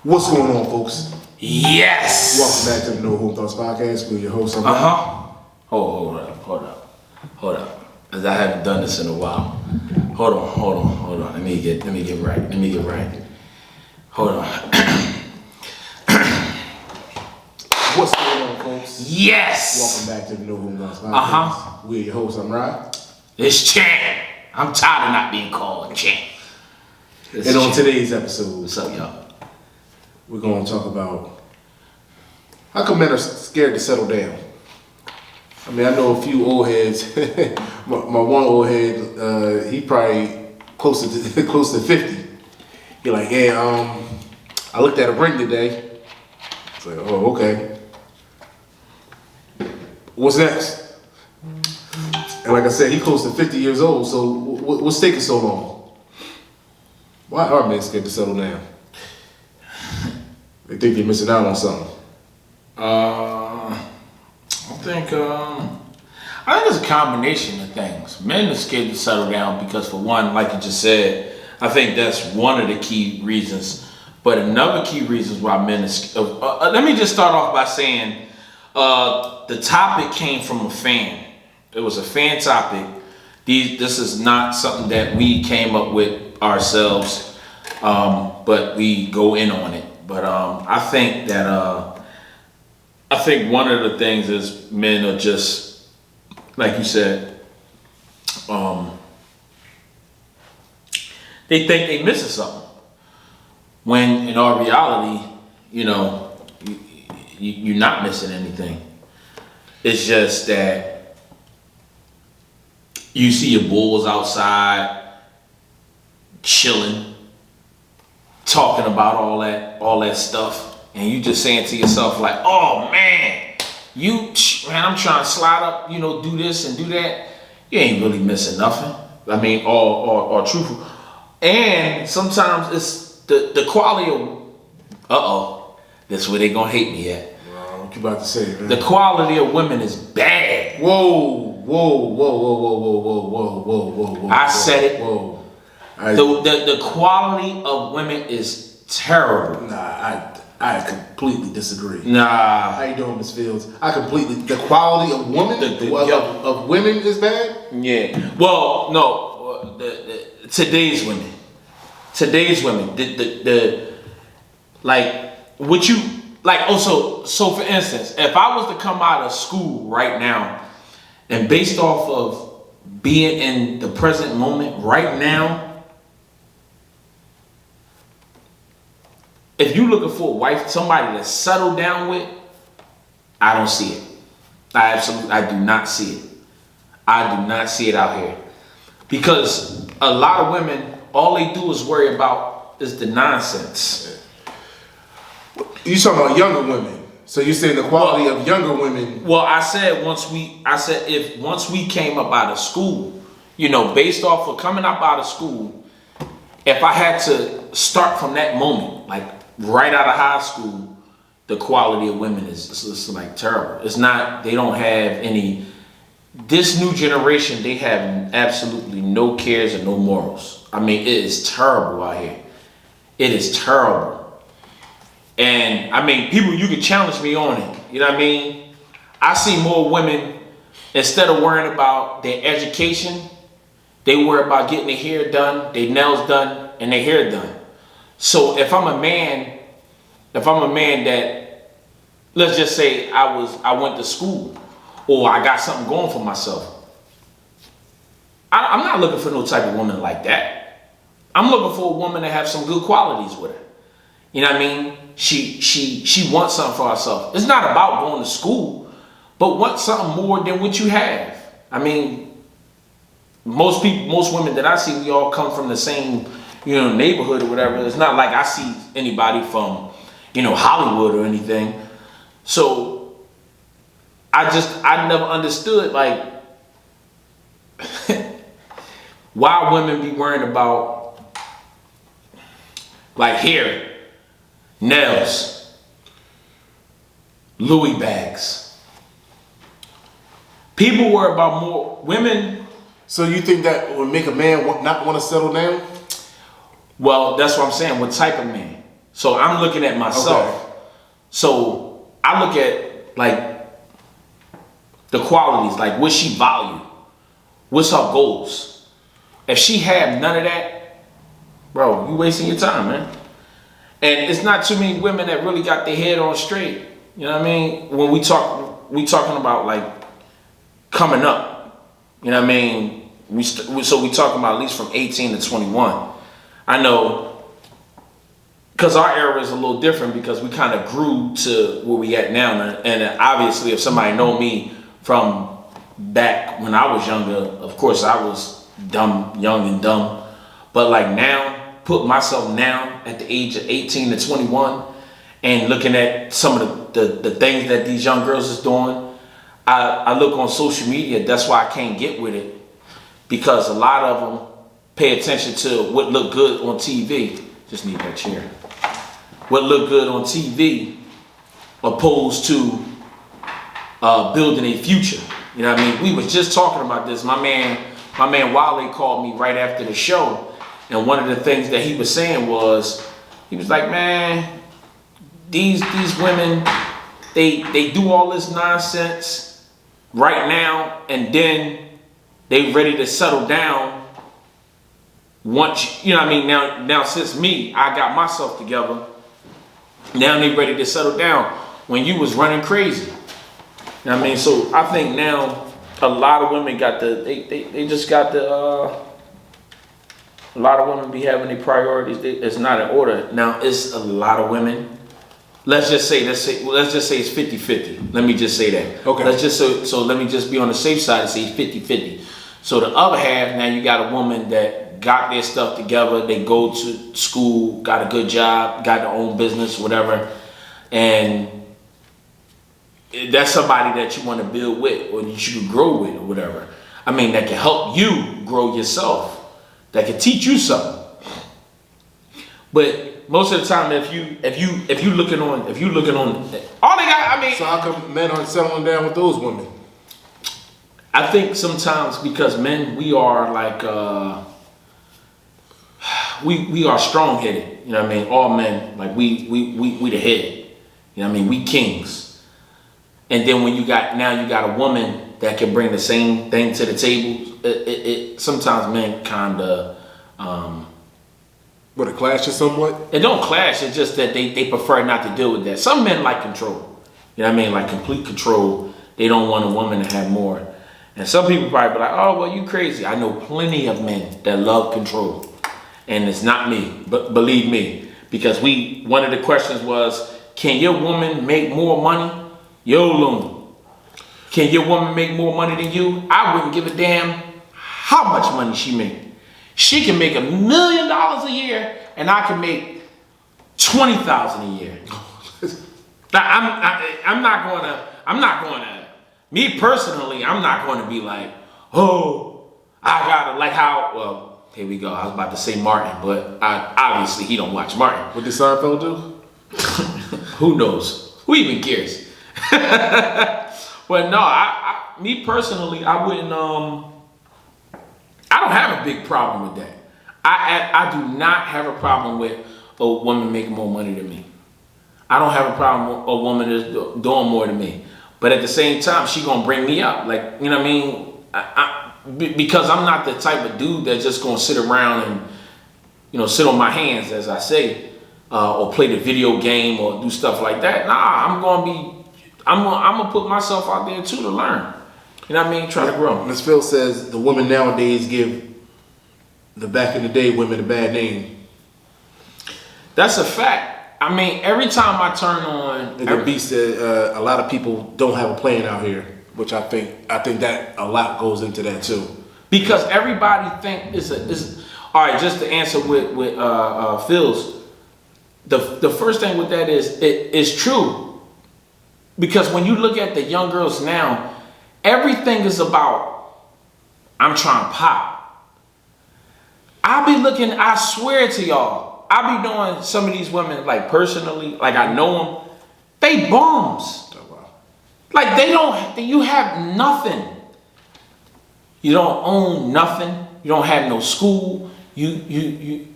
What's going on, folks? Yes! Welcome back to the No Home Thoughts Podcast. We're your host. Hold up. Cause I haven't done this in a while. Hold on. Let me get right. Hold on. What's going on, folks? Yes! Welcome back to the No Home Thoughts Podcast. We're your host. I'm Rod. It's Champ. I'm tired of not being called Champ. And on today's episode, what's up, y'all? We're going to talk about how come men are scared to settle down. I mean, I know a few old heads. my one old head, he probably close to 50. He like, yeah, I looked at a ring today. It's like, oh, okay. What's next? And like I said, he close to 50 years old. So what's taking so long? Why are men scared to settle down? They think they're missing out on something. I think it's a combination of things. Men are scared to settle down because, for one, like you just said, I think that's one of the key reasons. But another key reason why men are let me just start off by saying the topic came from a fan. It was a fan topic. This is not something that we came up with ourselves, but we go in on it. But I think one of the things is men are just, like you said, they think they missing something. When in our reality, you're not missing anything. It's just that you see your bulls outside chilling, talking about all that stuff, and you just saying to yourself like, oh man, I'm trying to slide up, do this and do that. You ain't really missing nothing. I mean, or truthful. And sometimes it's the quality of, that's where they gonna hate me at. What you about to say, man? The quality of women is bad. Whoa. I said it. Whoa. The quality of women is terrible. Nah, I completely disagree. Nah. How you doing, Ms. Fields? The quality of women of women is bad? Yeah. Well, no. Today's women. So for instance, if I was to come out of school right now, and based off of being in the present moment right now, if you're looking for a wife, somebody to settle down with, I don't see it. I do not see it. I do not see it out here. Because a lot of women, all they do is worry about is the nonsense. You talking about younger women? So you're saying the quality of younger women? Well, I said once we came up out of school, based off of coming up out of school, if I had to start from that moment, like right out of high school, the quality of women is like terrible. It's not, they don't have any, this new generation, they have absolutely no cares and no morals. I mean, it is terrible out here. It is terrible. And I mean, people, you can challenge me on it. You know what I mean? I see more women, instead of worrying about their education, they worry about getting their hair done, their nails done, and their hair done. So if I'm a man that, let's just say I went to school, or I got something going for myself, I'm not looking for no type of woman like that. I'm looking for a woman that has some good qualities with her. You know what I mean? She wants something for herself. It's not about going to school, but want something more than what you have. I mean, most women that I see, we all come from the same, neighborhood or whatever. It's not like I see anybody from, Hollywood or anything. So I never understood like why women be worrying about like hair, nails, Louis bags. People worry about more women. So you think that would make a man not want to settle down? Well, that's what I'm saying. What type of man? So I'm looking at myself. Okay. So I look at like the qualities, like what she value, what's her goals. If she have none of that, bro, you wasting your time, man. And it's not too many women that really got their head on straight. You know what I mean? When we talking about like coming up. You know what I mean? We talking about at least from 18 to 21. I know, because our era is a little different because we kind of grew to where we at now. And obviously, if somebody know me from back when I was younger, of course I was young and dumb. But like now, put myself now at the age of 18 to 21 and looking at some of the things that these young girls is doing, I look on social media. That's why I can't get with it, because a lot of them pay attention to what look good on TV. Just need that chair. What look good on TV, opposed to building a future. You know what I mean? We was just talking about this. My man Wale called me right after the show, and one of the things that he was saying was, he was like, man, these women, they do all this nonsense right now, and then they ready to settle down once, you know what I mean? Now since I got myself together, now they ready to settle down when you was running crazy. You know what I mean? So I think now a lot of women got they just got a lot of women be having their priorities. It's not in order. Now it's a lot of women. Let's just say it's 50-50. Let me just say that. Okay. So let me just be on the safe side and say 50-50. So the other half, now you got a woman that got their stuff together. They go to school, got a good job, got their own business, whatever. And that's somebody that you want to build with, or that you can grow with, or whatever. I mean, that can help you grow yourself. That can teach you something. But most of the time, if you looking on, all they got, I mean. So how come men aren't settling down with those women? I think sometimes because men, we are like, we are strong headed. You know what I mean? All men, like we the head. You know what I mean? We kings. And then when you got a woman that can bring the same thing to the table, it sometimes men kind of. But it clashes somewhat? It don't clash. It's just that they prefer not to deal with that. Some men like control. You know what I mean? Like complete control. They don't want a woman to have more. And some people probably be like, oh, well, you crazy. I know plenty of men that love control. And it's not me. But believe me. Because one of the questions was, can your woman make more money? Yo, Loon. Can your woman make more money than you? I wouldn't give a damn how much money she make. She can make $1 million a year, and I can make $20,000 a year. I'm not gonna. Me personally, I'm not gonna be like, oh, I gotta like how. Well, here we go. I was about to say Martin, but obviously he don't watch Martin. What did Seinfeld do? Who knows? Who even cares? But no, me personally, I wouldn't. I don't have a big problem with that. I do not have a problem with a woman making more money than me. I don't have a problem with a woman that's doing more than me. But at the same time, she gonna bring me up. Like, you know what I mean? Because I'm not the type of dude that's just gonna sit around and, sit on my hands, as I say, or play the video game or do stuff like that. Nah, I'm gonna put myself out there too to learn. You know what I mean? Try to grow. Ms. Phil says the women nowadays give the back in the day women a bad name. That's a fact. I mean, every time I turn on, and the B said a lot of people don't have a plan out here, which I think that a lot goes into that too. Because everybody think All right, just to answer with Phil's, the first thing with that is it's true, because when you look at the young girls now, everything is about I'm trying to pop. I be looking, I swear to y'all, I be knowing some of these women like personally, like I know them, they bums. Oh, wow. Like they don't, you have nothing. You don't own nothing. You don't have no school. You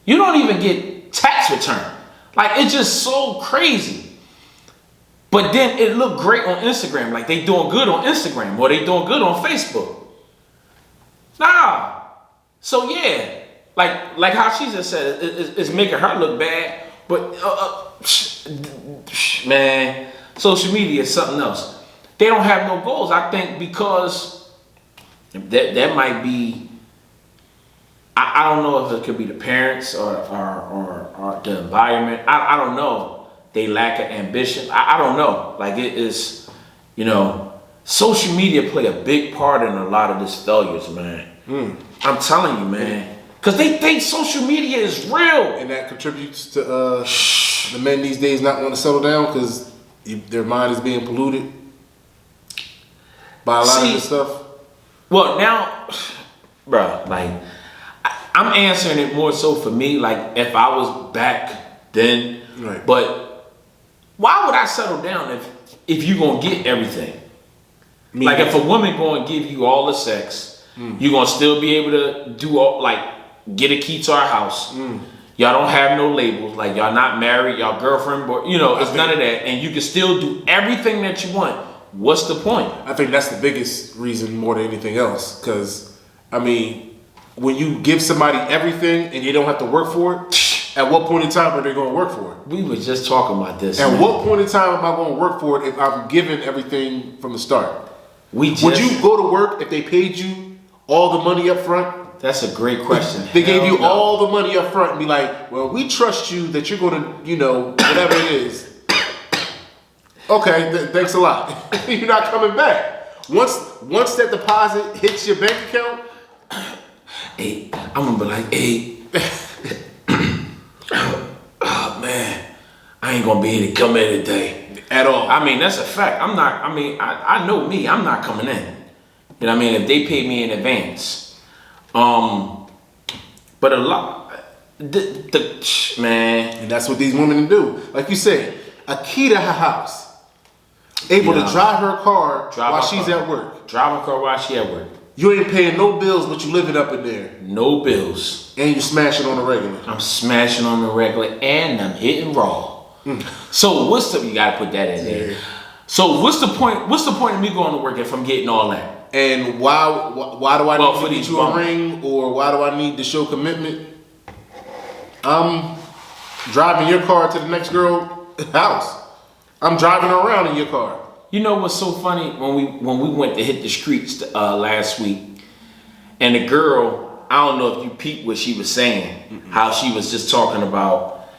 don't even get tax return. Like it's just so crazy. But then it looked great on Instagram. Like they doing good on Instagram or they doing good on Facebook. Nah. So yeah, like how she just said, it's making her look bad. But man, social media is something else. They don't have no goals. I think because that might be. I don't know if it could be the parents or the environment. I don't know. They lack of ambition. I don't know. Like it is, social media play a big part in a lot of this failures, man. I'm telling you, man. Because they think social media is real. And that contributes to the men these days not want to settle down because their mind is being polluted by a lot of this stuff. Well, now, bro, like, I'm answering it more so for me, like if I was back then. Right. But why would I settle down if you're going to get everything? Like if a woman going to give you all the sex, you're going to still be able to do all, like, get a key to our house. Y'all don't have no labels. Like y'all not married, y'all girlfriend, but it's none of that. And you can still do everything that you want. What's the point? I think that's the biggest reason more than anything else. Because, I mean, when you give somebody everything and you don't have to work for it, at what point in time are they going to work for it? We were just talking about this. At what point in time am I going to work for it if I'm given everything from the start? Would you go to work if they paid you all the money up front? That's a great question. They gave you all the money up front and be like, well, we trust you that you're going to, whatever it is. Okay, thanks a lot. You're not coming back. Once that deposit hits your bank account, hey, I'm gonna be like, hey, oh man, I ain't gonna be able to come in today at all. I mean, that's a fact. I know me, I'm not coming in. You know what I mean? If they pay me in advance. But a lot, man. And that's what these women do. Like you said, a key to her house. Able to drive her car while she's at work. Drive her car while she at work. You ain't paying no bills, but you living up in there. No bills. And you smashing on the regular. I'm smashing on the regular and I'm hitting raw. So you gotta put that in there. So what's the point? What's the point of me going to work if I'm getting all that? And why do I need to get you a ring, or why do I need to show commitment? I'm driving your car to the next girl's house. I'm driving around in your car. You know what's so funny? When we went to hit the streets last week, and the girl, I don't know if you peeped what she was saying, how she was just talking about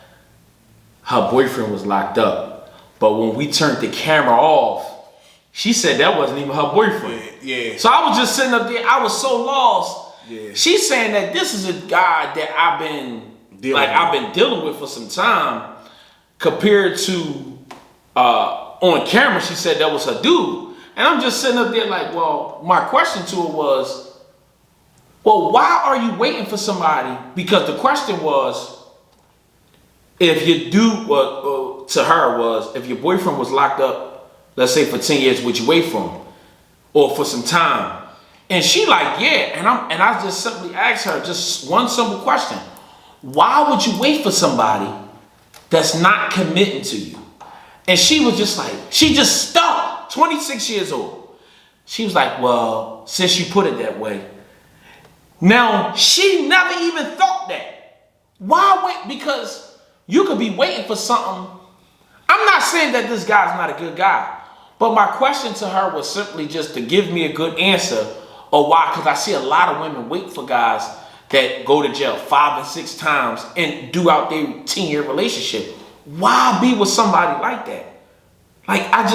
her boyfriend was locked up. But when we turned the camera off, she said that wasn't even her boyfriend. Yeah. So I was just sitting up there, I was so lost. Yeah. She's saying that this is a guy that I've been dealing with for some time, compared to on camera, she said that was her dude. And I'm just sitting up there like, well, my question to her was, well, why are you waiting for somebody? Because the question was, if your dude, to her was, if your boyfriend was locked up, let's say for 10 years, would you wait for him? Or for some time? And she like, yeah. And I just simply asked her just one simple question. Why would you wait for somebody that's not committing to you? And she was just like, she just stuck, 26 years old. She was like, well, since you put it that way. Now, she never even thought that. Why wait? Because you could be waiting for something. I'm not saying that this guy's not a good guy, but my question to her was simply just to give me a good answer, or why, because I see a lot of women wait for guys that go to jail 5 and 6 times and do out their 10-year relationship. Why be with somebody like that? Like, I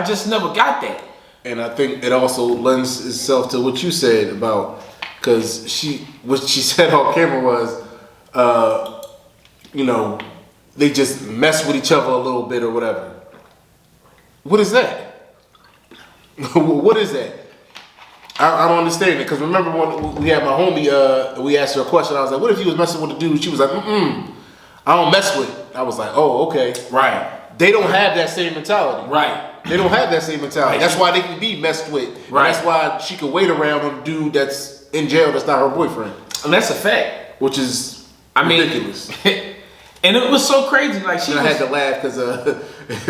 just never got that. And I think it also lends itself to what you said about because what she said on camera was, they just mess with each other a little bit or whatever. What is that? What is that? I don't understand it, because remember when we had my homie, we asked her a question, I was like, what if you was messing with a dude? She was like, I don't mess with it. I was like, oh, okay. Right. They don't have that same mentality. Right. They don't have that same mentality. Right. That's why they can be messed with. Right. That's why she could wait around on a dude that's in jail that's not her boyfriend. And that's a fact. Which is ridiculous. And it was so crazy. Like I had to laugh because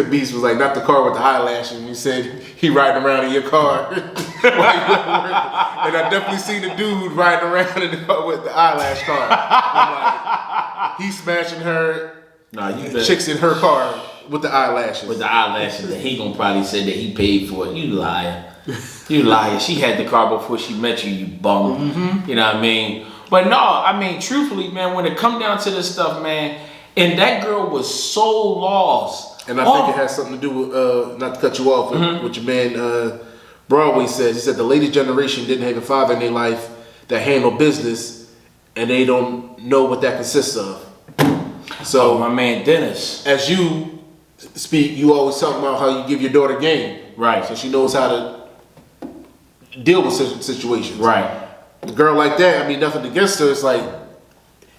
Beast was like, not the car with the eyelashes. And he said, he riding around in your car. And I definitely seen the dude riding around in the car with the eyelash car. I'm like, he's smashing her. Nah, chicks in her car with the eyelashes. With the eyelashes, and he gonna probably say that he paid for it. You liar. You liar. She had the car before she met you, you bum. Mm-hmm. You know what I mean? But no, I mean, truthfully, man, when it come down to this stuff, man, and that girl was so lost. And I think it has something to do with, not to cut you off, what your man Broadway says. He said the latest generation didn't have a father in their life that handled business, and they don't know what that consists of. So, my man Dennis, as you speak, you always talk about how you give your daughter game. Right. So she knows how to deal with situations. Right. A girl like that, I mean, nothing against her. It's like,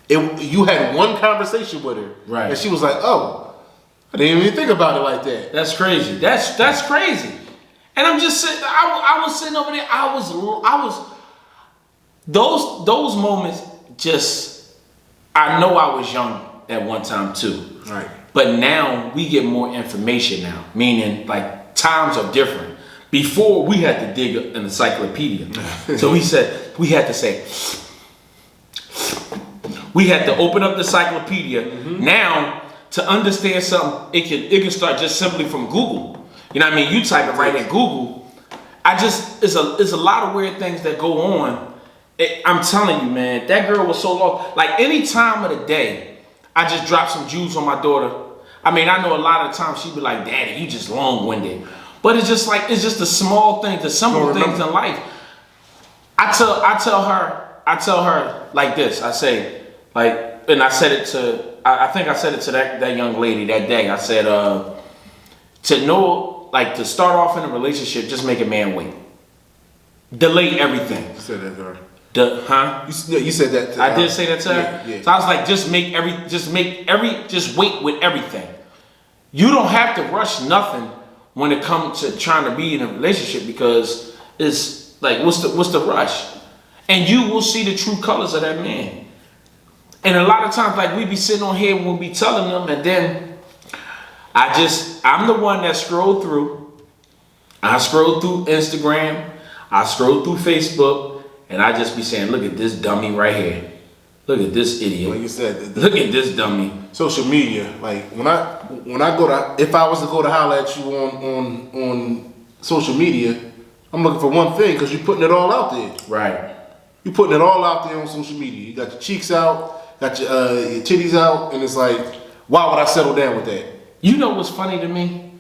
you had one conversation with her. Right. And she was like, oh, I didn't even think about it like that. That's crazy. That's crazy. And I'm just sitting, I was sitting over there, I was, those moments just, I know I was young at one time too. Right. But now we get more information now, meaning like times are different. Before we had to dig an encyclopedia. So we had to say, we had to open up the encyclopedia. Mm-hmm. Now, to understand something, it can start just simply from Google. You know what I mean? You type it right in Google. It's a lot of weird things that go on. I'm telling you, man, that girl was so lost. Like any time of the day, I just drop some juice on my daughter. I mean, I know a lot of the times she'd be like, Daddy, you just long-winded. But it's just the small things, the simple things in life. I tell her like this. I say, like, and I said it to, I think I said it to that young lady that day. I said, to know, like, to start off in a relationship, just make a man wait. Delay everything. You said that to her. You said that to her. I did say that to her? Yeah. So I was like, just wait with everything. You don't have to rush nothing when it comes to trying to be in a relationship, because it's like, what's the rush? And you will see the true colors of that man. And a lot of times, like, we be sitting on here when we be telling them, and then I'm the one that scroll through. I scroll through Instagram, I scroll through Facebook, and I just be saying, look at this dummy right here. Look at this idiot. Like you said, look at this dummy. Social media, like when I go to, if I was to go to holler at you on social media, I'm looking for one thing, because you're putting it all out there. Right. You're putting it all out there on social media. You got your cheeks out, got your titties out, and it's like, why would I settle down with that? You know what's funny to me?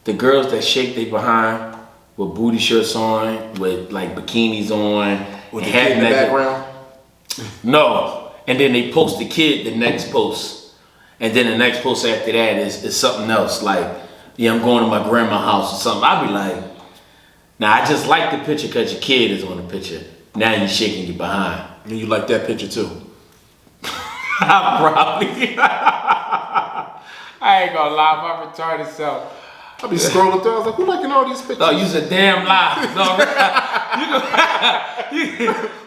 The girls that shake their behind with booty shirts on, with like bikinis on, with the kid in the background. No. And then they post the kid the next post. And then the next post after that is something else. Like, yeah, I'm going to my grandma's house or something. I'll be like, nah, I just like the picture because your kid is on the picture. Now you're shaking your behind. And you like that picture too. Probably. I ain't gonna lie, my retarded self. I be scrolling through, I was like, who liking all these pictures? No, you's a damn lie. No,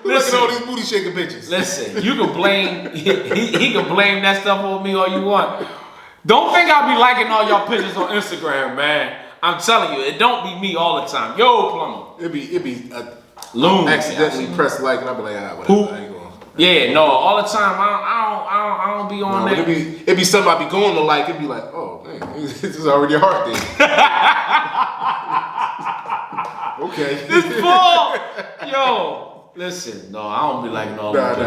who liking all these booty shaking pictures? Listen, you can blame, he can blame that stuff on me all you want. Don't think I'll be liking all y'all pictures on Instagram, man. I'm telling you, it don't be me all the time. Yo, Plumber. It be Loon. Accidentally press like, and I'll be like, whatever. Who? I ain't going. Yeah, no, all the time. I don't be on that. It be something I be going to like. It be like, oh man, this is already a heart thing. Okay. This ball, yo. Listen, no, I don't be liking all that.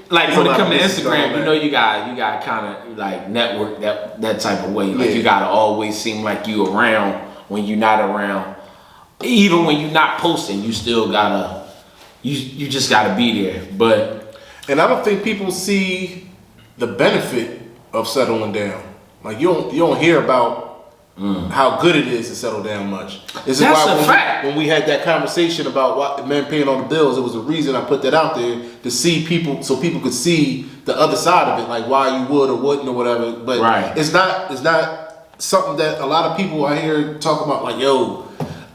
Like when it comes to Instagram, you know, you got kind of like network that type of way. Like you gotta always seem like you around when you're not around. Even when you're not posting, you still gotta you just got to be there. But And I don't think people see the benefit of settling down. Like you don't hear about how good it is to settle down much. This is That's why a fact. when we had that conversation about what men paying on the bills, it was the reason I put that out there to see people, so people could see the other side of it, like why you would or wouldn't or whatever. But Right. it's not something that a lot of people I hear talk about. Like, yo,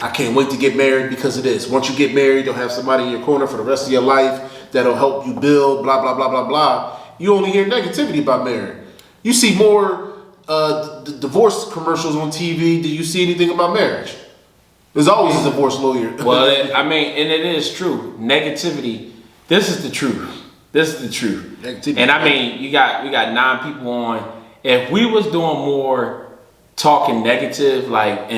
I can't wait to get married because of this. Once you get married, you'll have somebody in your corner for the rest of your life that'll help you build. Blah blah blah blah blah. You only hear negativity about marriage. You see more divorce commercials on TV. Do you see anything about marriage? There's always a divorce lawyer. well, and it is true. Negativity. This is the truth. This is the truth. Negativity. And I mean, we got 9 people on. If we was doing more talking negative, like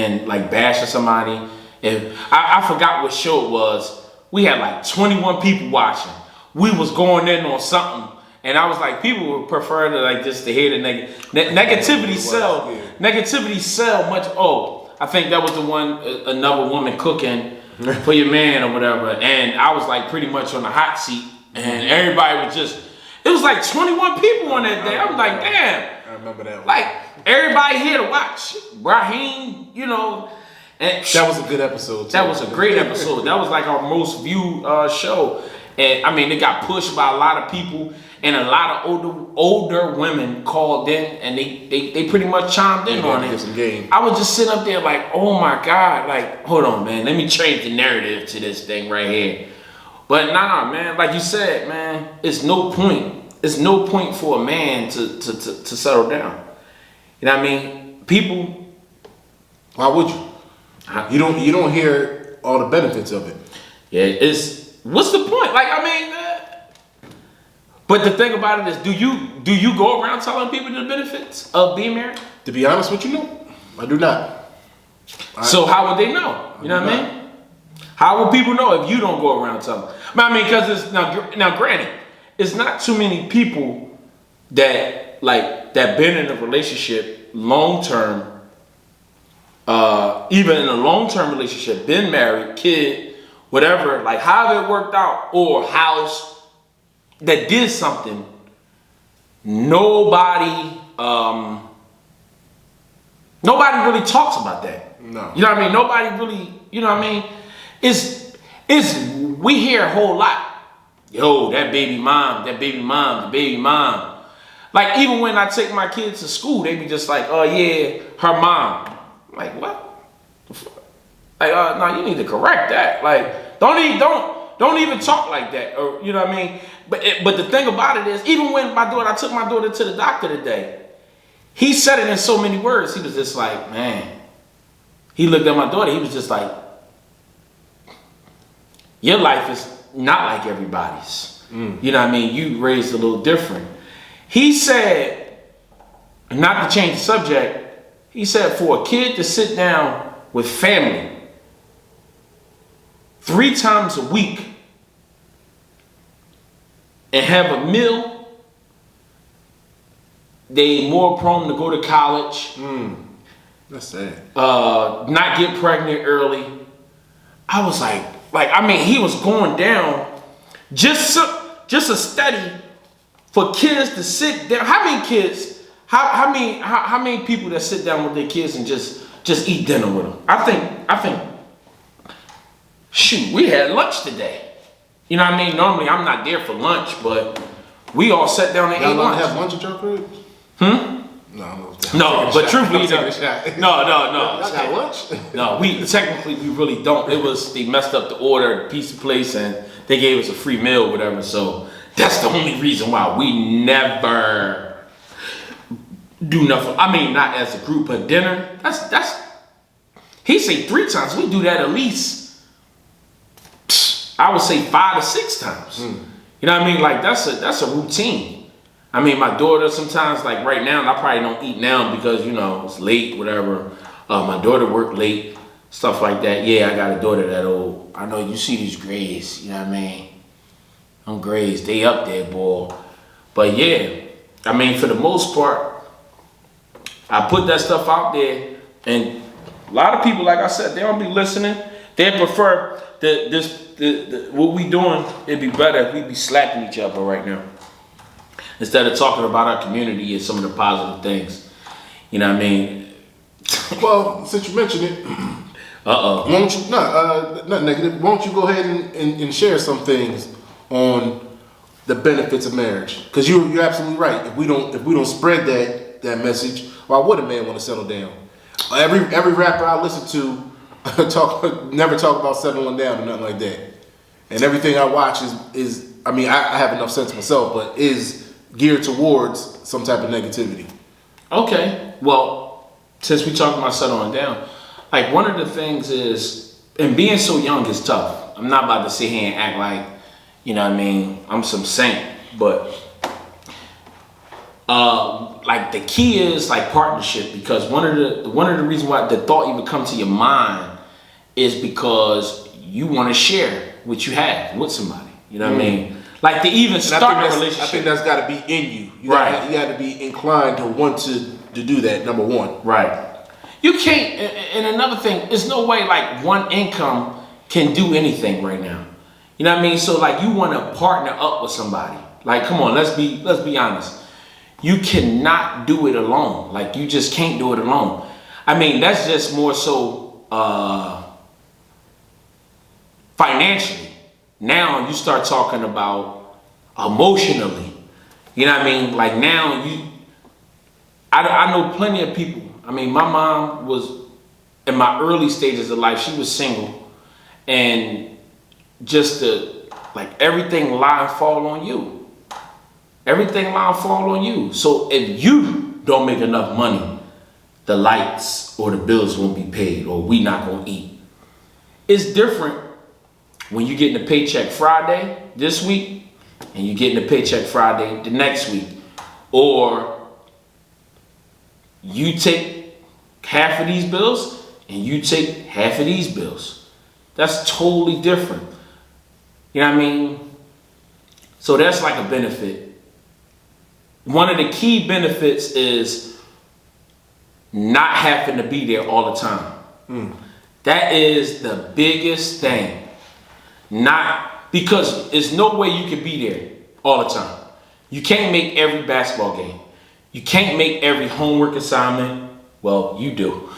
bashing somebody, if I forgot what show it was, we had like 21 people watching. We was going in on something. And I was like, people would prefer to like just to hear the negativity sell. Yeah. Negativity sell much. Oh, I think that was the one, another woman cooking for your man or whatever. And I was like pretty much on the hot seat, and everybody was just. It was like 21 people on that day. I was like, damn. I remember that one. Like everybody here to watch Raheem, you know. And That was a good episode too. that was a great episode. That was like our most viewed show. And I mean, it got pushed by a lot of people, and a lot of older women called in, and they pretty much chimed in on it. Some game. I was just sitting up there like, oh my God, like, hold on, man, let me change the narrative to this thing right here. But nah, man, like you said, man, it's no point. It's no point for a man to settle down. You know what I mean? People. Why would you? You don't hear all the benefits of it. Yeah, what's the point? Like, I mean, but the thing about it is, do you go around telling people the benefits of being married? To be honest with you, no, I do not. So how would they know? You know what I mean? How will people know if you don't go around telling? I mean, because it's now granted, it's not too many people that been in a relationship long term. Even in a long-term relationship, been married, kid, whatever, like how it worked out, or house that did something. Nobody really talks about that. No. You know what I mean? Nobody really, you know what I mean? We hear a whole lot. Yo, that baby mom, the baby mom. Like even when I take my kids to school, they be just like, oh yeah, her mom. Like what? Like no, you need to correct that. Like don't even talk like that. Or you know what I mean? But the thing about it is, even when I took my daughter to the doctor today, he said it in so many words. He was just like, man. He looked at my daughter. He was just like, your life is not like everybody's. You know what I mean? You raised a little different. He said, not to change the subject. He said for a kid to sit down with family 3 times a week and have a meal, they more prone to go to college. That's sad. Not get pregnant early. I was like I mean, he was going down just a study for kids to sit down. How many kids? How many people that sit down with their kids and just eat dinner with them? I think. Shoot, we had lunch today. You know what I mean? Normally I'm not there for lunch, but we all sat down and ate lunch. Have lunch at your crib? No, but truthfully, no. I got lunch. No, we really don't. It was they messed up the order, the pizza place, and they gave us a free meal, whatever. So that's the only reason why we never do nothing. I mean, not as a group, but dinner. That's. He say 3 times. We do that at least. I would say 5 to 6 times. You know what I mean? Like that's a routine. I mean, my daughter sometimes, like right now, and I probably don't eat now because, you know, it's late, whatever. My daughter worked late, stuff like that. Yeah, I got a daughter that old. I know you see these grays, you know what I mean? Them grays, they up there, boy. But yeah, I mean, for the most part, I put that stuff out there, and a lot of people, like I said, they don't be listening. They prefer what we doing. It'd be better if we be slapping each other right now instead of talking about our community and some of the positive things. You know what I mean? Well, since you mentioned it, why don't you not negative? Why don't you go ahead and share some things on the benefits of marriage? Because you're absolutely right. If we don't spread that message, why would a man want to settle down? Every rapper I listen to never talk about settling down or nothing like that. And everything I watch is I mean I have enough sense myself, but is geared towards some type of negativity. Okay, well, since we talking about settling down, like one of the things is, and being so young is tough. I'm not about to sit here and act like, you know what I mean, I'm some saint, but like the key is like partnership, because one of the reasons why the thought even come to your mind is because you want to share what you have with somebody. You know what I mean? Like to even start a relationship. I think that's got to be in you. You got to be inclined to want to do that. Number one. Right. You can't. And another thing, there's no way like one income can do anything right now. You know what I mean? So like you want to partner up with somebody. Like, come on, let's be honest. You cannot do it alone. Like you just can't do it alone. I mean, that's just more so financially. Now you start talking about emotionally. You know what I mean? Like now I know plenty of people. I mean, my mom was in my early stages of life. She was single, and just like everything lie and fall on you. Everything lie and fall on you. So if you don't make enough money, the lights or the bills won't be paid, or we not gonna eat. It's different when you getting a paycheck Friday this week and you getting a paycheck Friday the next week, or you take half of these bills and you take half of these bills. That's totally different. You know what I mean? So that's like a benefit. One of the key benefits is not having to be there all the time. That is the biggest thing. Not because there's no way you can be there all the time. You can't make every basketball game. You can't make every homework assignment. Well, you do.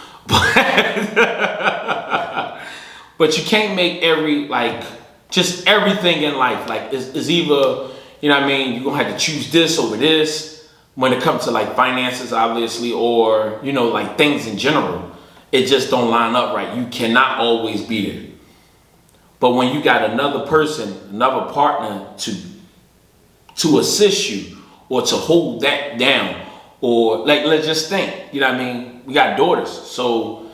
But you can't make every, like, just everything in life. Like, it's either, you know what I mean, you're going to have to choose this over this when it comes to, like, finances, obviously, or, you know, like, things in general. It just don't line up right. You cannot always be there. But when you got another person, another partner to assist you or to hold that down, or like, let's just think, you know what I mean? We got daughters. So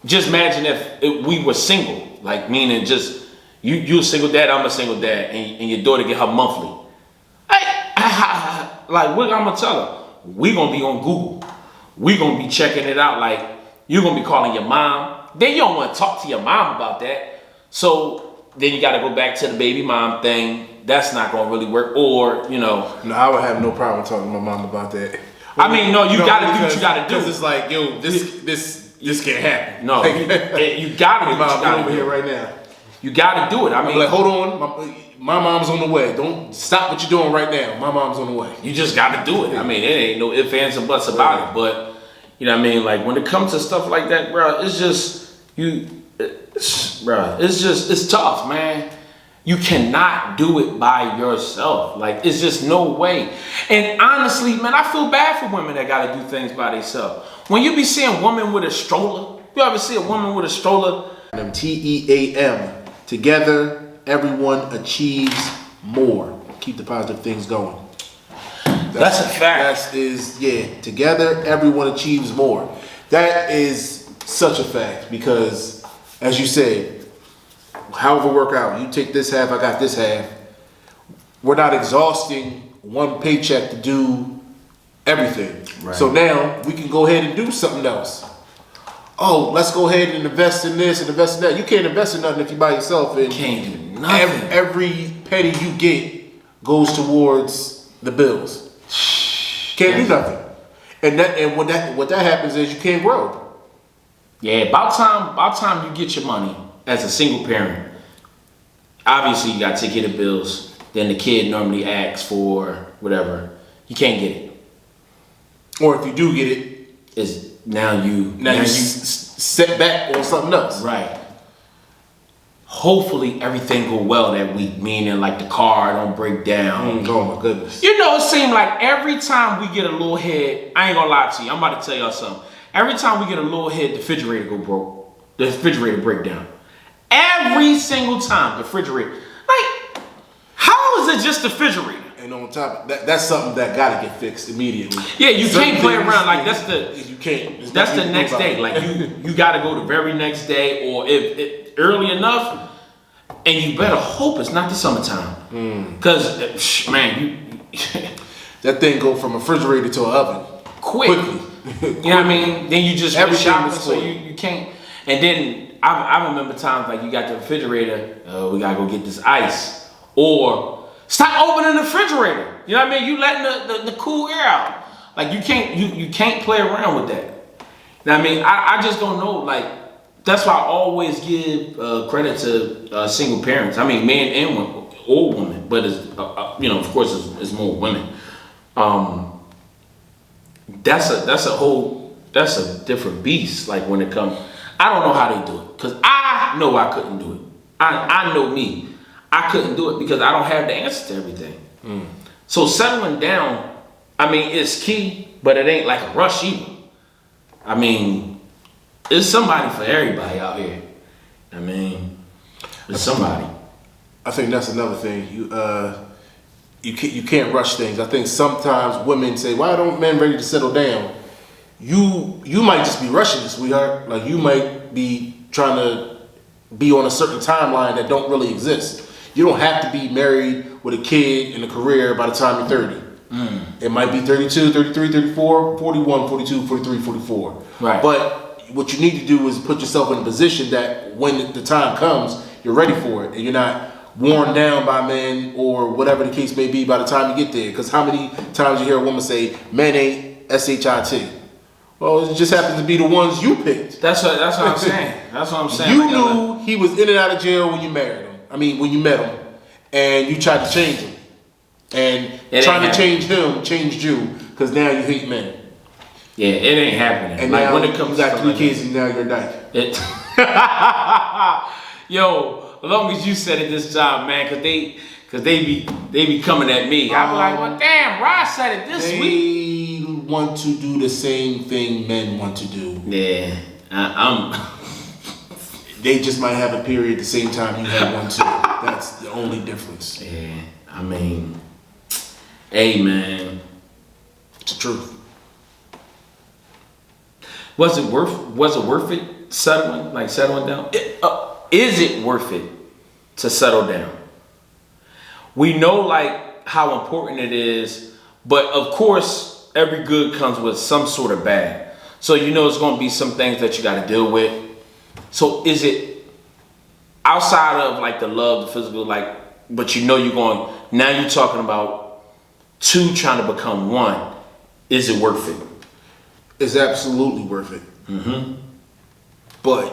just imagine if we were single, like meaning just you a single dad, I'm a single dad, and your daughter get her monthly. Like, what I'm gonna tell her? We gonna be on Google. We gonna be checking it out. Like, you're gonna be calling your mom. Then you don't want to talk to your mom about that. So then you got to go back to the baby mom thing. That's not going to really work. Or, you know. No, I would have no problem talking to my mom about that. I mean, no, you got to do what you got to do. Because it's like, yo, this can't happen. No, you got to do what you got to do. Here right now. You got to do it. I mean, like, hold on. My mom's on the way. Don't stop what you're doing right now. My mom's on the way. You just got to do it. I mean, it ain't no ifs, ands, and buts about it. But, you know what I mean? Like, when it comes to stuff like that, bro, it's just... it's tough, man. You cannot do it by yourself. Like, it's just no way. And honestly, man, I feel bad for women that gotta do things by themselves. When you be seeing a woman with a stroller, you ever see a woman with a stroller? TEAM. Together, everyone achieves more. Keep the positive things going. That's a fact. Together, everyone achieves more. That is such a fact, because as you said, however work out, you take this half, I got this half. We're not exhausting one paycheck to do everything. Right. So now we can go ahead and do something else. Oh, let's go ahead and invest in this and invest in that. You can't invest in nothing if you're by yourself. And can't do nothing. Every penny you get goes towards the bills. Can't do nothing. And what that happens is you can't grow. Yeah, about time you get your money as a single parent. Obviously, you got to take care of the bills. Then the kid normally asks for whatever. You can't get it. Or if you do get it, Is now you set back on something else. right. Hopefully everything go well that week, meaning like the car don't break down. Oh my goodness. You know, it seemed like every time we get a little head, I ain't gonna lie to you, I'm about to tell y'all something. Every time we get a little head, the refrigerator go broke. The refrigerator break down. Every single time, the refrigerator. Like, how is it just the refrigerator? And on top of that, that's something that gotta get fixed immediately. Yeah, you Certain can't play things, around. Like, that's the... You can't. There's That's nothing the you can next do day. about it. Like, you got to go the very next day, or if early enough, and you better hope it's not the summertime. Because, man, you... That thing go from a refrigerator to an oven. quickly. You know what I mean? Then you just Everything shopping, is so full. you can't. And then I remember times like you got the refrigerator, we gotta go get this ice, or stop opening the refrigerator. You know what I mean? You letting the cool air out. Like you can't play around with that. You know what I mean? I just don't know. Like that's why I always give credit to single parents. I mean, men and women, or women, but it's of course it's more women. That's a different beast. Like when it comes, I don't know how they do it because I know I couldn't do it. I know me, I couldn't do it because I don't have the answer to everything. So settling down, I mean, it's key, but it ain't like a rush either. I mean, it's somebody for everybody out here. I mean, it's somebody. I think that's another thing. You can't rush things. I think sometimes women say, "Why don't men ready to settle down?" You might just be rushing it, sweetheart. Like you might be trying to be on a certain timeline that don't really exist. You don't have to be married with a kid and a career by the time you're 30. It might be 32, 33, 34, 41, 42, 43, 44. Right. But what you need to do is put yourself in a position that when the time comes, you're ready for it and you're not worn down by men or whatever the case may be by the time you get there. Because how many times you hear a woman say, "Men ain't SHIT." Well, it just happens to be the ones you picked. That's what I'm saying. That's what I'm saying. You Like, knew he was in and out of jail when you married him. I mean, when you met him, and you tried to change him, and trying to change him changed you because now you hate men. Yeah, it ain't happening. And like now when it comes you got to 3 like kids and now you're a dyke. it. Yo, as long as you said it this time, man, cause they be coming at me. I be like, well, damn, Ross said it this week. They want to do the same thing men want to do. Yeah, I'm. They just might have a period at the same time you had one too. That's the only difference. Yeah, I mean, hey, man, It's the truth. was it worth it settling down? Is it worth it to settle down? We know like how important it is, but of course every good comes with some sort of bad. So you know it's going to be some things that you got to deal with. So is it outside of like the love, the physical, like, but you know you're going, now you're talking about two trying to become one. Is it worth it? It's absolutely worth it. But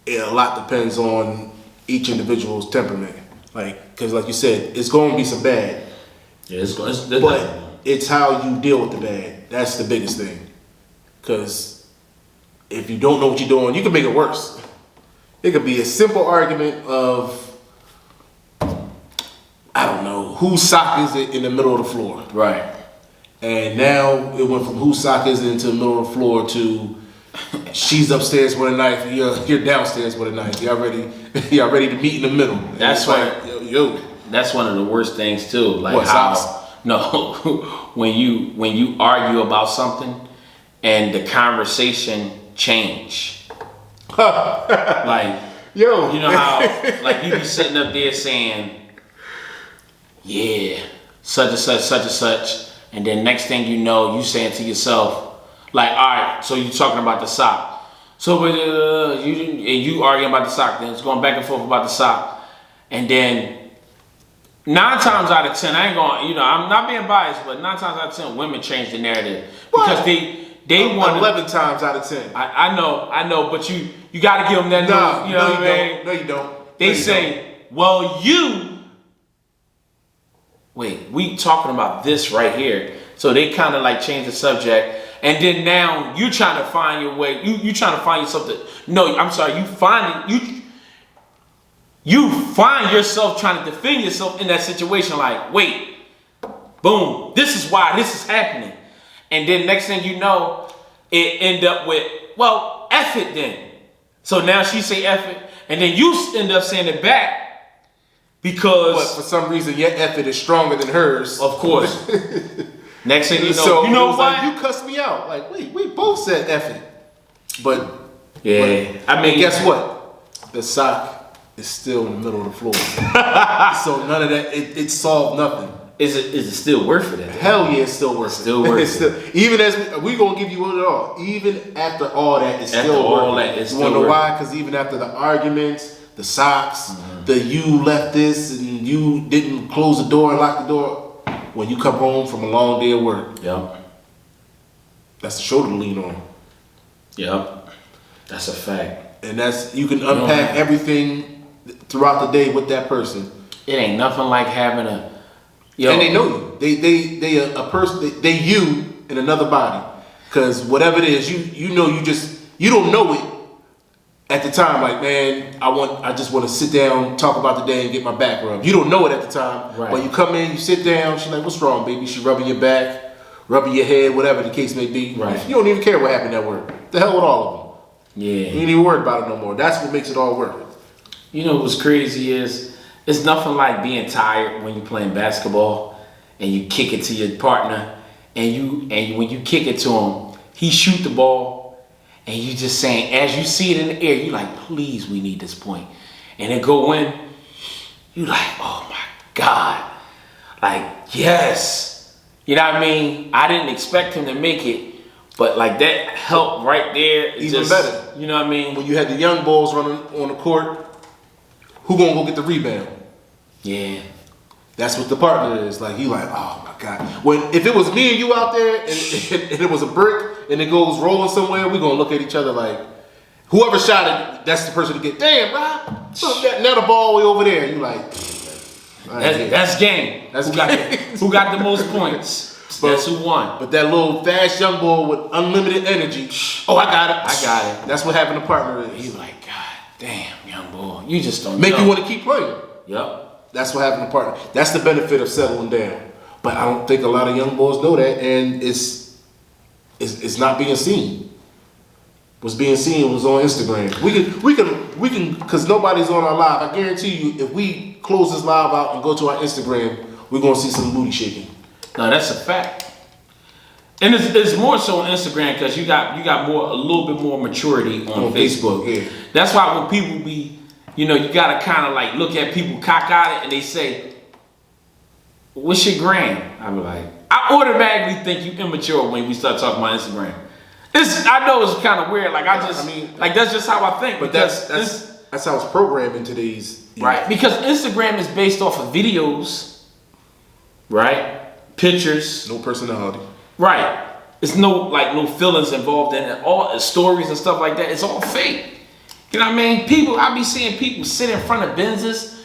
a lot depends on each individual's temperament. Like, because like you said, it's going to be some bad. Yeah, But it's how you deal with the bad. That's the biggest thing. Because if you don't know what you're doing, you can make it worse. It could be a simple argument of, I don't know, whose sock is it in the middle of the floor? right. And now it went from whose sock is it into the middle of the floor to she's upstairs with a knife, you're downstairs with a knife. Y'all ready to meet in the middle. And That's it's like, yo. That's one of the worst things too. Like What, how socks? no, when you argue about something and the conversation change. Like Yo. you know how like you be sitting up there saying, yeah, such and such, and then next thing you know, you saying to yourself, like, all right, so you talking about the sock. So but you arguing about the sock, then it's going back and forth about the sock, and then 9 times out of 10, I ain't going, I'm not being biased, but 9 times out of 10, women change the narrative because they want 11 times out of 10. I know, but you got to give them that. No, you know what I mean? No, you don't. They say, well, wait, we talking about this right here. So they kind of like change the subject. And then now you trying to find your way. You trying to find yourself no, I'm sorry. You find yourself trying to defend yourself in that situation. Like, wait, boom, this is why this is happening. And then next thing you know, it end up with, well, F it then. So now she say F it. And then you end up saying it back because. But for some reason, your effort is stronger than hers. Of course. Next thing you know, so you know what? why? Like, you cussed me out. Like, we both said F it. But, yeah. I mean, guess what? The sock is still in the middle of the floor. So none of that, it solved nothing. Is it still worth it? Hell yeah, it's still worth it. Still worth it. Even as we gonna give you it all. Even after all that, it's still worth it. You wanna know why? Because even after the arguments, the socks, the you left this and you didn't close the door and lock the door. When you come home from a long day of work, that's the shoulder to lean on. Yep, that's a fact. And that's you can unpack everything throughout the day with that person. It ain't nothing like having a. And they know you. They a person. They you in another body. Because whatever it is, you know you don't know it at the time. Like, man, I just want to sit down, talk about the day, and get my back rubbed. You don't know it at the time. Right. But you come in, you sit down. She's like, "What's wrong, baby?" She rubbing your back, rubbing your head, whatever the case may be. Right. You don't even care what happened at work. The hell with all of them. Yeah. You ain't even worried about it no more. That's what makes it all worth it. You know what's crazy is it's nothing like being tired when you're playing basketball and you kick it to your partner and when you kick it to him, he shoot the ball and you just saying, as you see it in the air, you like, please, we need this point. And it go in, you like, oh my God. Like, yes. You know what I mean? I didn't expect him to make it, but like that helped right there. Even better. You know what I mean? When you had the young bulls running on the court, who gonna go get the rebound? Yeah. That's what the partner is. Like, he like, oh my God. If it was me and you out there and it was a brick and it goes rolling somewhere, we gonna look at each other like, whoever shot it, that's the person to get. Damn, Rob. Now the ball way over there. You like, that's game. Who got the most points? That's who won. But that little fast young boy with unlimited energy. Oh, I got it. That's what having a partner is. You like, God damn, young boy. You just don't make you want to keep playing. Yep. That's what having a partner. That's the benefit of settling down. But I don't think a lot of young boys know that, and it's not being seen. What's being seen was on Instagram. We can, because nobody's on our live. I guarantee you, if we close this live out and go to our Instagram, we're gonna see some booty shaking. No, that's a fact. And it's more so on Instagram because you got a little bit more maturity on Facebook. Yeah. That's why when people be, you gotta kind of like look at people cock at it and they say, "What's your gram?" I'm like, I automatically think you immature when we start talking about Instagram. I know it's kind of weird. Like that's just how I think. But that's how it's programmed in today's right. Because Instagram is based off of videos, right? Pictures, no personality. Right. It's no feelings involved in it. All stories and stuff like that. It's all fake. You know what I mean? I be seeing people sit in front of Benzes.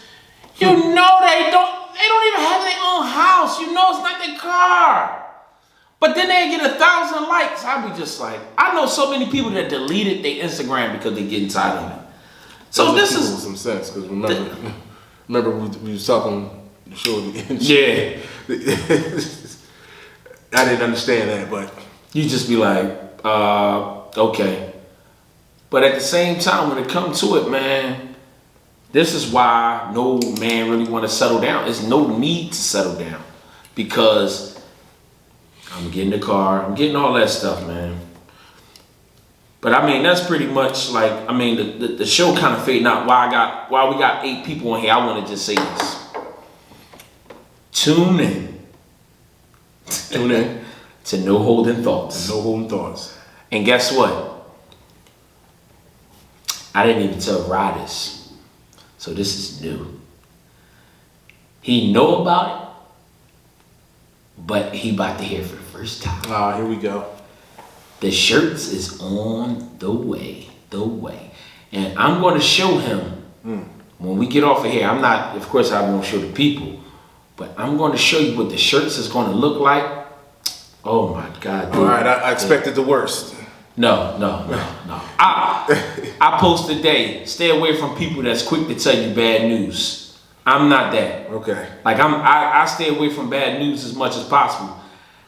You know they don't even have their own house. You know it's not their car. But then they get 1,000 likes. I be just like, I know so many people that deleted their Instagram because they getting tired of it. So this is with some sense, because remember we was talking the show again. Yeah. I didn't understand that, but you just be like, okay. But at the same time, when it comes to it, man, this is why no man really want to settle down. There's no need to settle down because I'm getting the car, I'm getting all that stuff, man. But I mean, that's pretty much like, I mean, the show kind of fading out. Why we got 8 people in here, I want to just say this. Tune in to No Holding Thoughts. No Holding Thoughts. And guess what? I didn't even tell Rod this. So this is new. He know about it, but he about to hear for the first time. Here we go. The shirts is on the way. And I'm going to show him when we get off of here. I'm not, of course, I won't show the people, but I'm going to show you what the shirts is going to look like. Oh my God. Dude. All right, I expected the worst. No. I post today, stay away from people that's quick to tell you bad news. I'm not that. Okay. Like I stay away from bad news as much as possible.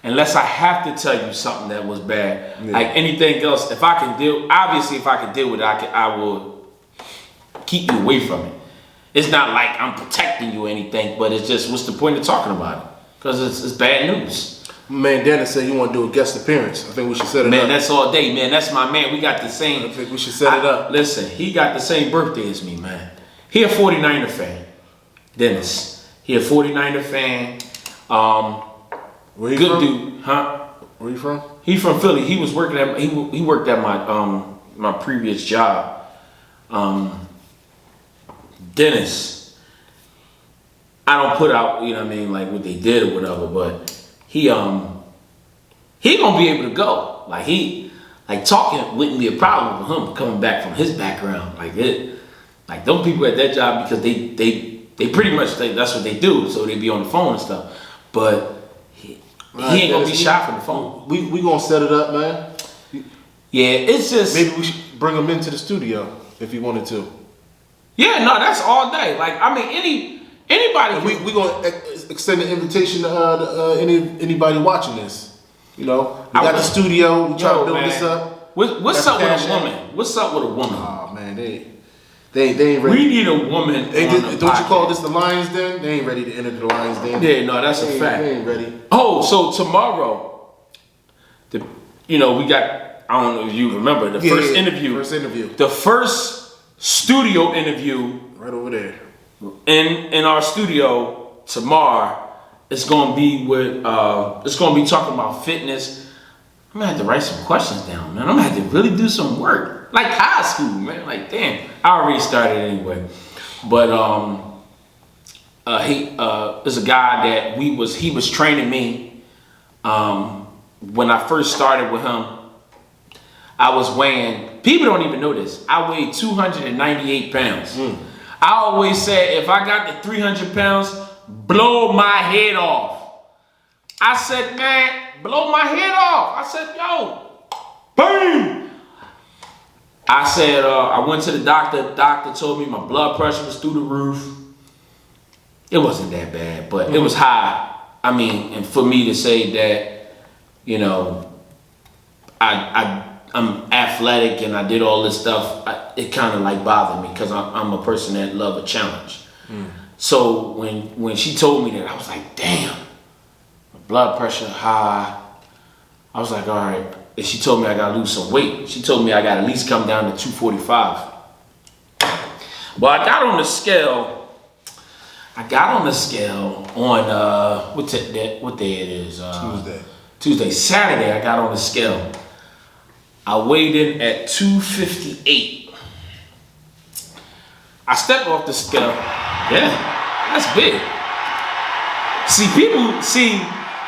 Unless I have to tell you something that was bad. Yeah. Like anything else, if I can deal with it, I will keep you away from it. It's not like I'm protecting you or anything, but it's just, what's the point of talking about it? Because it's bad news. Man, Dennis said you want to do a guest appearance. I think we should set it up. Man, that's all day, man. That's my man. We got the same. I think we should set it up. Listen, he got the same birthday as me, man. He a 49er fan. Dennis. He a 49er fan. Where you good from? Dude, huh? Where you from? He from Philly. He was working at he worked at my my previous job. Dennis. I don't put out, you know what I mean, like what they did or whatever, but he gonna be able to go. Like talking wouldn't be a problem for him coming back from his background. Like those people at that job, because they pretty much that's what they do. So they be on the phone and stuff. But he ain't gonna be shy from the phone. We gonna set it up, man. Yeah, it's just maybe we should bring him into the studio if you wanted to. Yeah, no, that's all day. Like I mean, anybody. We gonna extend an invitation to anybody watching this. You know, we got the studio. We try to build this up. What's up with a woman? What's up with a woman? Oh man, they ain't ready. We need a woman. Don't you call this the Lions Den? They ain't ready to enter the Lions Den. Yeah, no, that's a fact. They ain't ready. Oh, so tomorrow, we got. I don't know if you remember the first interview. The first studio interview. Right over there. In our studio tomorrow. It's gonna be with. It's gonna be talking about fitness. I'm gonna have to write some questions down, man. I'm gonna have to really do some work, like high school, man. Like damn, I already started anyway. But he is a guy that he was training me. When I first started with him, I was weighing. People don't even know this. I weighed 298 pounds. I always said if I got to 300 pounds. Blow my head off. I said, man, blow my head off. I said, yo, boom. I said, I went to the doctor. The doctor told me my blood pressure was through the roof. It wasn't that bad, but it was high. I mean, and for me to say that, I'm athletic and I did all this stuff, it kind of like bothered me because I'm a person that love a challenge. So when she told me that, I was like, damn, my blood pressure high. I was like, all right. And she told me I gotta lose some weight. She told me I gotta at least come down to 245. Well, I got on the scale on what day it is? Tuesday. Saturday I got on the scale. I weighed in at 258. I stepped off the scale. Yeah, that's big.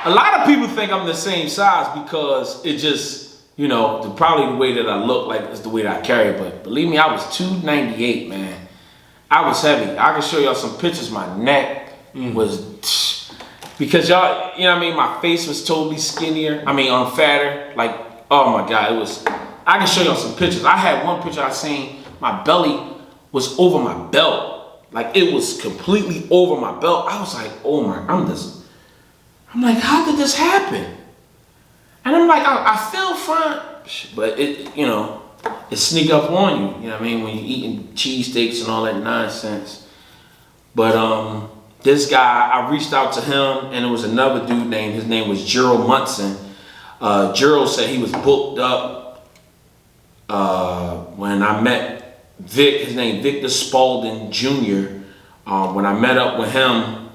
A lot of people think I'm the same size because it just, probably the way that I look like is the way that I carry. But believe me, I was 298, man. I was heavy. I can show y'all some pictures. My neck was, because y'all, my face was totally skinnier. Fatter. Like, oh my God, I can show y'all some pictures. I had one picture I seen, my belly was over my belt. Like it was completely over my belt. I was like, oh my, I'm like, how did this happen? And I'm like, I feel fine. But it sneak up on you. You know what I mean? When you're eating cheesesteaks and all that nonsense. But this guy, I reached out to him and it was another dude his name was Gerald Munson. Gerald said he was booked up when I met Vic, his name Victor Spalding Jr. When I met up with him,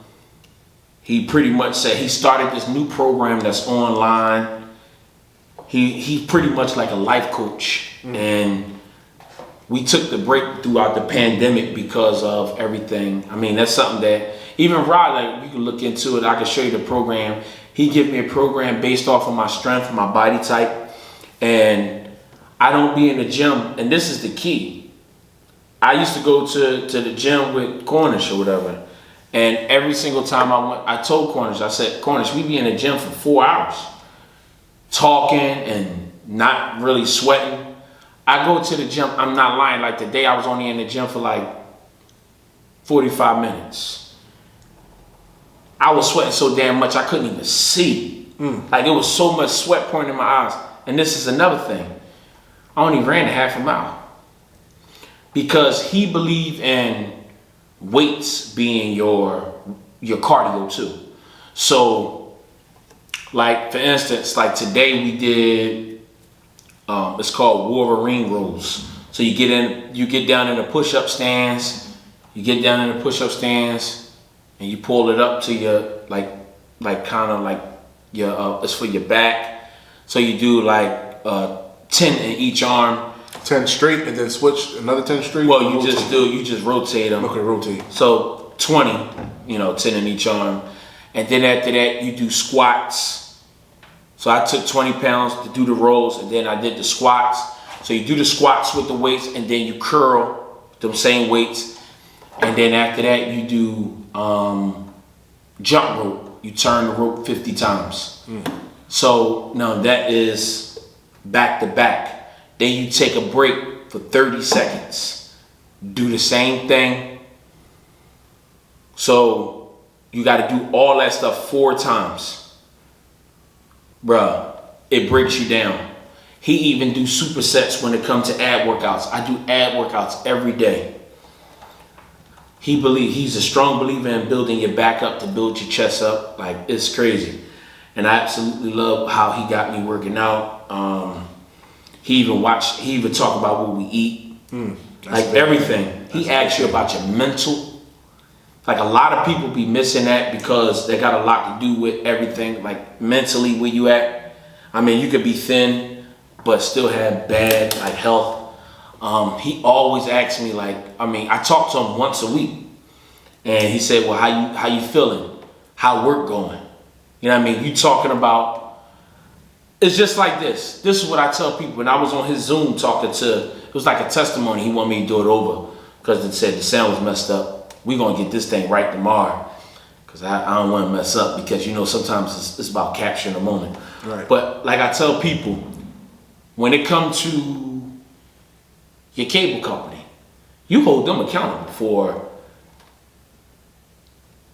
he pretty much said he started this new program that's online. He's pretty much like a life coach, and we took the break throughout the pandemic because of everything. That's something that even Rod, like you can look into it. I can show you the program. He gave me a program based off of my strength, my body type, And I don't be in the gym, and this is the key. I used to go to the gym with Cornish or whatever, and every single time I went, I told Cornish, I said, Cornish, we be in the gym for 4 hours, talking and not really sweating. I go to the gym, I'm not lying, like the day I was only in the gym for like 45 minutes. I was sweating so damn much I couldn't even see. Like, it was so much sweat pouring in my eyes. And this is another thing. I only ran a half a mile. Because he believed in weights being your cardio too. So, like, for instance, like today we did, it's called Wolverine Rules. So you get down in the push-up stance, and you pull it up to your, kind of like your, it's for your back. So you do like 10 in each arm. 10 straight and then switch another 10 straight? Well, you just rotate them. Okay, rotate. So 20, 10 in each arm. And then after that, you do squats. So I took 20 pounds to do the rolls, and then I did the squats. So you do the squats with the weights, and then you curl them same weights. And then after that, you do jump rope. You turn the rope 50 times. So now that is back to back. Then you take a break for 30 seconds. Do the same thing. So you got to do all that stuff 4 times. Bruh, it breaks you down. He even do supersets when it comes to ab workouts. I do ab workouts every day. He's a strong believer in building your back up to build your chest up. Like, it's crazy. And I absolutely love how he got me working out. He even talk about what we eat. Like everything. He asks you about your mental. Like, a lot of people be missing that because they got a lot to do with everything. Like, mentally, where you at. I mean, you could be thin, but still have bad, like, health. He always asks me, like, I talk to him once a week. And he said, well, how you feeling? How work going? You know what I mean? You talking about, it's just like this. This is what I tell people. When I was on his Zoom talking to, it was like a testimony. He wanted me to do it over because it said the sound was messed up. We're going to get this thing right tomorrow because I don't want to mess up because, sometimes it's about capturing the moment. Right. But like I tell people, when it comes to your cable company, you hold them accountable for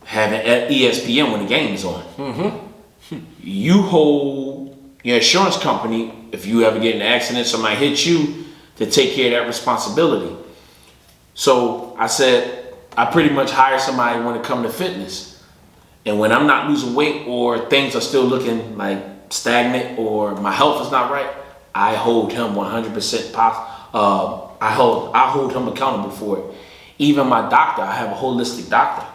having ESPN when the game is on. You hold your insurance company, if you ever get in an accident, somebody hits you, to take care of that responsibility. So I said, I pretty much hire somebody when it comes to fitness. And when I'm not losing weight or things are still looking like stagnant or my health is not right, I hold him 100% I hold him accountable for it. Even my doctor, I have a holistic doctor.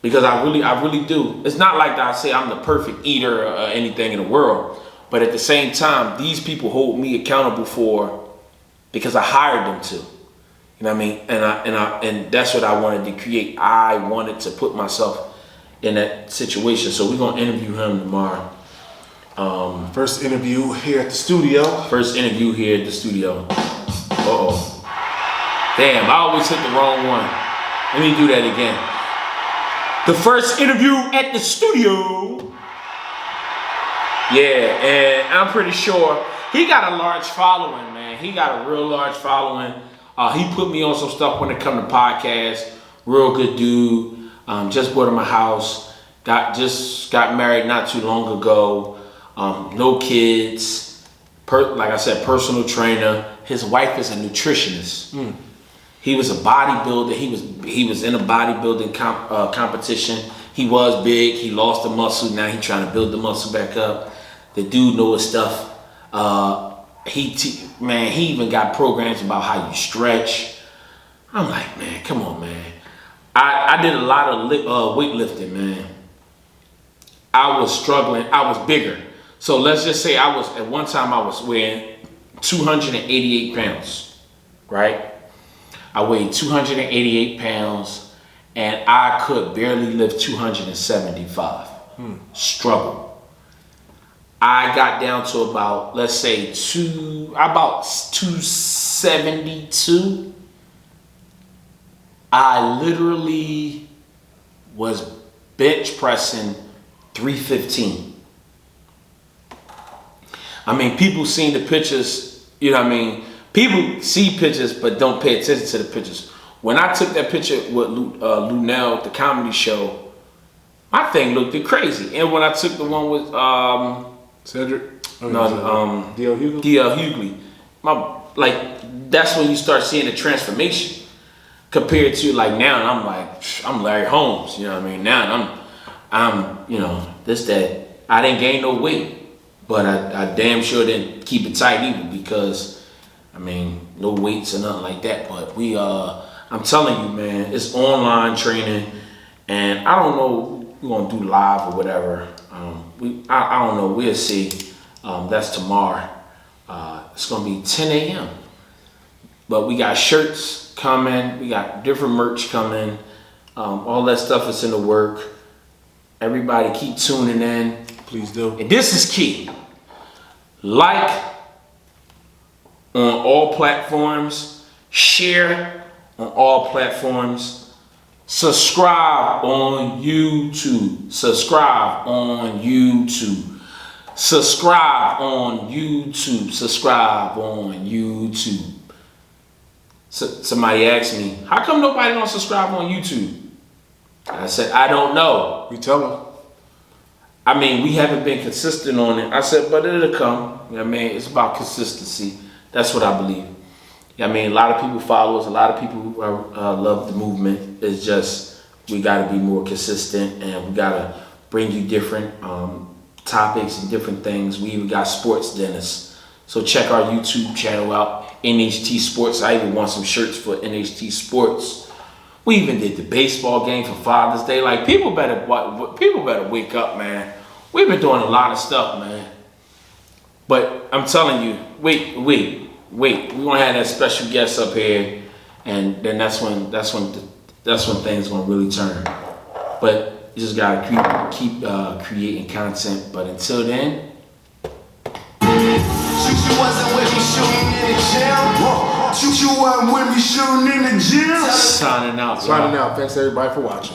Because I really do. It's not like that I say I'm the perfect eater or anything in the world. But at the same time, these people hold me accountable for, because I hired them to. You know what I mean? And that's what I wanted to create. I wanted to put myself in that situation. So we're gonna interview him tomorrow. First interview here at the studio. Uh-oh. Damn, I always hit the wrong one. Let me do that again. The first interview at the studio. Yeah, and I'm pretty sure he got a large following, man. He got a real large following. He put me on some stuff when it come to podcasts. Real good dude. Just bought him a house. Just got married not too long ago. No kids. Like I said, personal trainer. His wife is a nutritionist. He was a bodybuilder. He was in a bodybuilding competition. He was big. He lost the muscle. Now he's trying to build the muscle back up. The dude knows his stuff. He even got programs about how you stretch. I'm like, man, come on, man. I did a lot of weightlifting, man. I was struggling. I was bigger. So let's just say at one time I was weighing 288 pounds, right? I weighed 288 pounds and I could barely lift 275. Struggle. I got down to about, let's say, about 272. I literally was bench pressing 315. I mean, people seen the pictures, you know what I mean? People see pictures but don't pay attention to the pictures. When I took that picture with Lunel at the comedy show, my thing looked crazy. And when I took the one with Cedric? D.L. Hughley, that's when you start seeing the transformation compared to like now. And I'm Larry Holmes, you know what I mean? Now I'm that. I didn't gain no weight, but I damn sure didn't keep it tight either because, I mean, no weights or nothing like that. But I'm telling you, man, it's online training, and I don't know we're gonna do live or whatever. I don't know. We'll see. That's tomorrow. It's gonna be 10 a.m. But we got shirts coming. We got different merch coming. All that stuff is in the work. Everybody keep tuning in. Please do. And this is key. Like on all platforms. Share on all platforms. Subscribe on YouTube. Subscribe on YouTube. Subscribe on YouTube. Subscribe on YouTube. Somebody asked me, how come nobody don't subscribe on YouTube? I said, I don't know. We tell them. I mean, we haven't been consistent on it. I said, but it'll come. You know what I mean? It's about consistency. That's what I believe. I mean, a lot of people follow us. A lot of people love the movement. It's just we got to be more consistent, and we got to bring you different topics and different things. We even got sports dentists. So check our YouTube channel out, NHT Sports. I even want some shirts for NHT Sports. We even did the baseball game for Father's Day. Like, people better wake up, man. We've been doing a lot of stuff, man. But I'm telling you, wait. We're gonna have that special guest up here, and then that's when things gonna really turn. But you just gotta keep creating content. But until then, you wasn't with me shooting in the gym. You wasn't with me shooting in the gym. signing out. Signing out. Thanks everybody for watching.